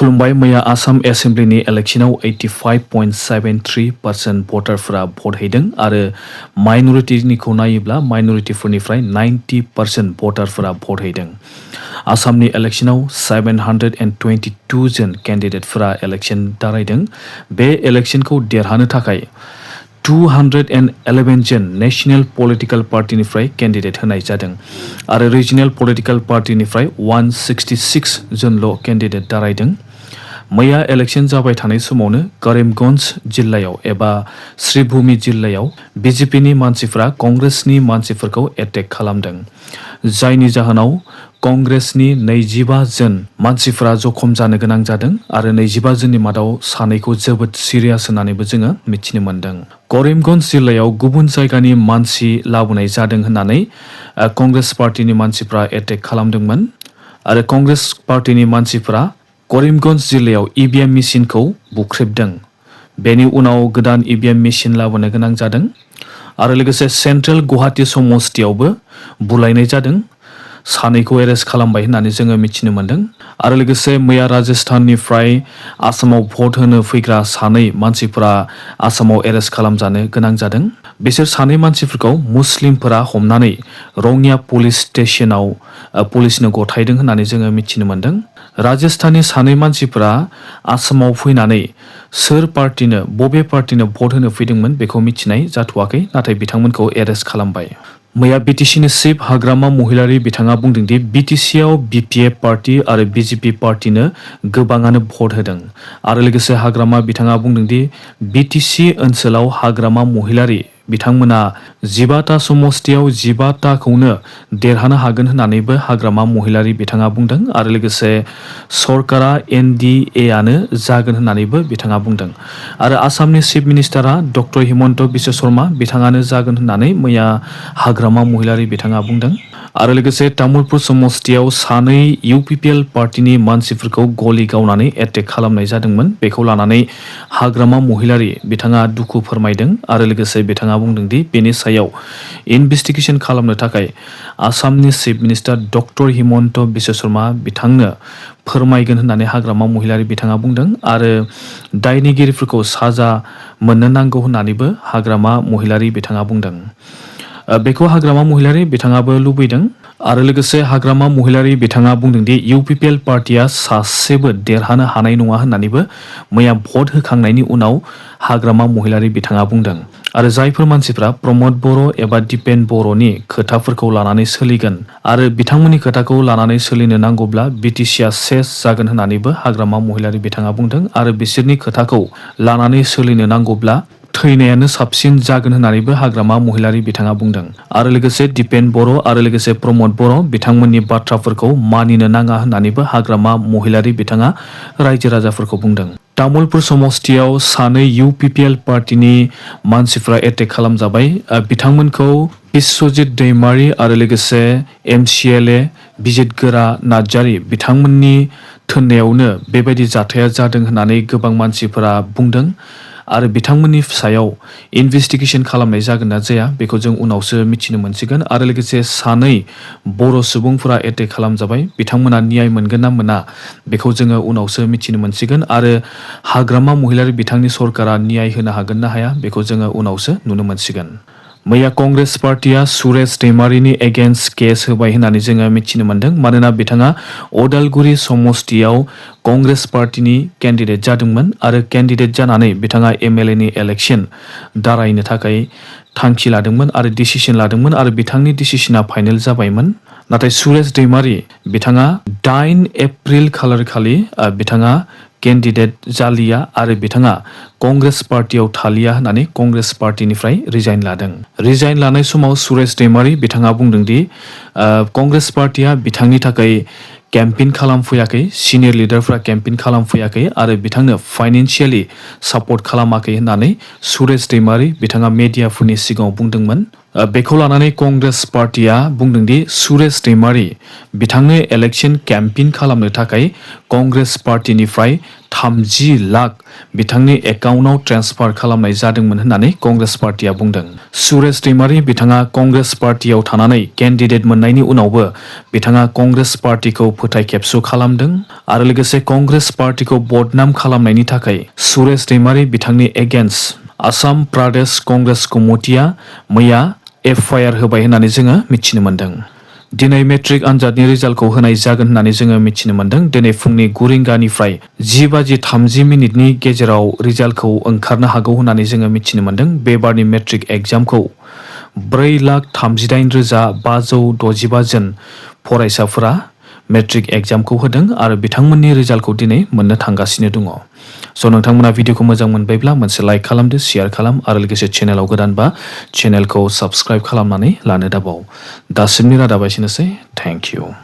खुलुमबाय मैया आसाम एसेम्ब्लिनि इलेक्शनाव 85.73% भटारफोरा भट हैदों आरो माइनरिटिनिखौ नायोब्ला माइनरिटिफोरनिफ्राय 90% भटारफोरा भट हैदों। आसामनि इलेक्शनाव 722 जन केन्डिडेटफोरा इलेक्शन दारायदों। बे इलेक्शनखौ देरहानो थाखाय 211 जन नेशनेल पलिटिकल पार्टिनिफ्राय केन्डिडेट होनाय जादों आरो रिजनेल पलिटिकल पार्टिनिफ्राय 166 जनल' केन्डिडेट दारायदों। मैया इलेक्शन जाबाय थानाय समावनो करीमगंज जिल्लायाव एबा श्रीभूमि जिल्लायाव बीजेपीनि मानसिफोरा कंग्रेसनि मानसिफोरखौ एटेक खालामदों, जायनि जाहोनाव कंग्रेसनि 25 जन मानसिफोरा जखम जानो गोनां जादों आरो 25 जननि मादाव सानैखौ जोबोद सिरियास होननानैबो जोङो मिथिनो मोन्दों। करीमगंज जिल्लायाव गुबुन जायगानि मानसि लाबोनाय जादों होननानै कंग्रेस पार्टिनि मानसिफ्रा एटेक खालामदोंमोन आरो कंग्रेस पार्टिनि मानसिफोरा करीमगंज जिल्लायाव ईवीएम मेसिनखौ बुख्रेबदों। बेनि उनाव गोदान ईवीएम मेसिन लाबोनो गोनां जादों आरो लोगोसे सेन्ट्रेल गुवाहाटी समस्तियावबो बुलायनाय जादों। सानैखौ एरेस्ट खालामबाय होननानै जोङो मिथिनो मोन्दों आरो लोगोसे मैया राजस्थाननिफ्राय आसामाव भट होनो फैग्रा सानै मानसिफोरा आसामाव एरेस्ट खालामजानो गोनां जादों। बिसोर सानै मानसिफोरखौ मुस्लिमफोरा हमनानै रङिया पुलिस स्टेशनाव पुलिसनो गथायदों होननानै जोङो मिथिनो मोन्दों। राजस्थाननि सानै मानसिफोरा आसामाव फैनानै सोर पार्टिनो बबे पार्टिनो भट होनो फैदोंमोन बेखौ मिथिनाय जाथ'वाखै, नाथाय बिथांमोनखौ एरेस्ट खालामबाय। मैया बिटिसिनि चिफ हाग्रामा महिलारी बिथाङा बुंदोंदि बिटिसिआव बिपिएफ पार्टी आरो बिजेपि पार्टिनो गोबाङानो भट होदों आरो लोगोसे हाग्रामा बिथाङा बुंदोंदि बिटिसि ओनसोलाव हाग्रामा महिलारी बिथांमोना 15टा समस्तियाव 15टाखौनो देरहानो हागोन होननानैबो हाग्रामा महिलारी बिथाङा बुंदों आरो लोगोसे सरकारा NDA-आनो जागोन होननानैबो बिथाङा बुंदों आरो आसामनि चिफ मिनिस्टारा डक्टर हिमन्त बिश्व शर्मा बिथाङानो जागोन होननानै मैया हाग्रामा महिलारी बिथाङा बुंदों आरो लोगोसे तामुलपुर समस्तियाव सानै UPPL पार्टिनि मानसिफोरखौ गलि गावनानै एटेक खालामनाय जादोंमोन। बेखौ लानानै हाग्रामा महिलारी बिथाङा दुखु फोरमायदों आरो लोगोसे बिथाङा बुंदोंदि बेनि सायाव इनभेस्टिगेशन खालामनो थाखाय आसामनि chief minister doctor Himanta Biswa Sharma बिथांनो फोरमायगोन होननानै हाग्रामा महिलारी बिथाङा बुंदों आरो दायनिगिरिफोरखौ साजा मोननो नांगौ होननानैबो हाग्रामा महिलारी बिथाङा बुंदों। बेखौ हाग्रामा महिलारी बिथाङाबो लुबैदों आरो लोगोसे हाग्रामा महिलारी बिथाङा बुंदोंदि UPPL पार्टिया सासेबो देरहानो हानाय नङा होननानैबो मैया भट होखांनायनि उनाव हाग्रामा महिलारी बिथाङा बुंदों आरो जायफोर मानसिफ्रा प्रमद बर' एबा दिपेन बर'नि खोथाफोरखौ लानानै सोलिगोन आरो बिथांमोननि खोथाखौ लानानै सोलिनो नांगौब्ला बिटिसिआ सेस जागोन होननानैबो हाग्रामा महिलारी बिथाङा बुंदों आरो बिसोरनि खोथाखौ लानानै सोलिनो नांगौब्ला थैनायानो साबसिन जागोन होननानैबो हाग्रामा महिलारी बिथाङा बुंदों आरो लोगोसे दिपेन बर' आरो लोगोसे प्रमद बर' बिथांमोननि बाथ्राफोरखौ मानिनो नाङा होननानैबो हाग्रामा महिलारी बिथाङा रायजो राजाफोरखौ बुंदों। तामुलपुर समस्तियाव सानै UPPL पार्टिनि मानसिफ्रा एटेक खालामजाबाय। बिथांमोनखौ बिश्वजित दैमारी आरो लोगोसे MCLA बिजितगोरा नार्जारी बिथांमोननि थोननायावनो बेबायदि जाथाया जादों होननानै गोबां मानसिफोरा बुंदों आरो बिथांमोननि सायाव इनभेस्टिगेशन खालामनाय जागोन ना जाया बेखौ जों उनावसो मिथिनो मोनसिगोन आरो लोगोसे सानै बर' सुबुंफोरा एटेक खालामजाबाय, बिथांमोना न्याय मोनगोन ना मोना बेखौ जोङो उनावसो मिथिनो मोनसिगोन आरो हाग्रामा महिलारी बिथांनि सरकारा न्याय होनो हागोन ना हाया बेखौ जोङो उनावसो नुनो मोनसिगोन। मैया कंग्रेस पार्टिया सुरेश दैमारीनि एगेन्स्ट केस होबाय होननानै जोङो मिथिनो मोन्दों, मानोना बिथाङा अदालगुरि समस्तियाव कंग्रेस पार्टिनि केन्डिडेट जादोंमोन आरो केन्डिडेट जानानै बिथाङा MLA-नि इलेक्शन दारायनो थाखाय थांखि लादोंमोन आरो डिसिसन लादोंमन आरो बिथांनि डिसिसना फाइनेल जाबायमोन। नाथाय सुरेश दैमारी बिथाङा 8 एप्रिल खालारखालि बिथाङा केन्डिडेट जालिया आरो बिथाङा कंग्रेस पार्टियाव थालिया होननानै कंग्रेस पार्टिनिफ्राय रिजाइन लादों। रिजाइन लानाय समाव सुरेश दैमारी बिथाङा बुंदोंदि कंग्रेस पार्टिया बिथांनि थाखाय केम्पेइन खालामफैयाखै, सिनियर लिडारफ्रा केम्पेइन खालामफैयाखै आरो बिथांनो फाइनेन्शियेलि सापर्ट खालामाखै होननानै सुरेश दैमारी बिथाङा मेडियाफोरनि सिगाङाव बुंदोंमोन। बेखौ लानानै कंग्रेस पार्टिया बुंदोंदि सुरेश दैमारी बिथांनो इलेक्शन कैम्पेन खालामनो थाखाय कंग्रेस पार्टिनिफ्राय 30 लाख बिथांनि एकाउन्टाव ट्रेन्सफार खालामनाय जादोंमोन होननानै कंग्रेस पार्टिया बुंदों। सुरेश दैमारी बिथाङा कंग्रेस पार्टियाव थानानै कैंडिडेट मोननायनि उनावबो बिथाङा कंग्रेस पार्टिखौ फोथायखेबस' खालामदों आरो लोगोसे कंग्रेस पार्टिखौ बदनाम खालामनायनि थाखाय सुरेश दैमारी बिथांनि एगेन्स्ट आसाम प्रदेश कंग्रेस कमिटिया मैया एफआईआर होबाय होननानै जोङो मिथिनो मोन्दों। दिनै मेट्रिक आनजादनि रिजाल्टखौ होनाय जागोन होननानै जोङो मिथिनो मोन्दों। दिनै फुंनि 9 रिंगानिफ्राय 10:30 गेजेराव रिजाल्टखौ ओंखारनो हागौ होननानै जोङो मिथिनो मोन्दों। बे बारनि मेट्रिक एग्जामखौ 4,38,565 जन फरायसाफोरा मेट्रिक एग्जामखौ होदों आरो बिथांमोननि रिजाल्टखौ दिनै मोननो थांगासिनो दङ। स' नोंथांमोना भिडिअखौ मोजां मोनबायब्ला मोनसे लाइक खालामदो, शेयार खालाम आरो लोगोसे चेनेलाव गोदानबा चेनेलखौ साबस्क्राइब खालामनानै लानो दाबाव। दासिमनि रादाबा एसेनोसै। Thank you.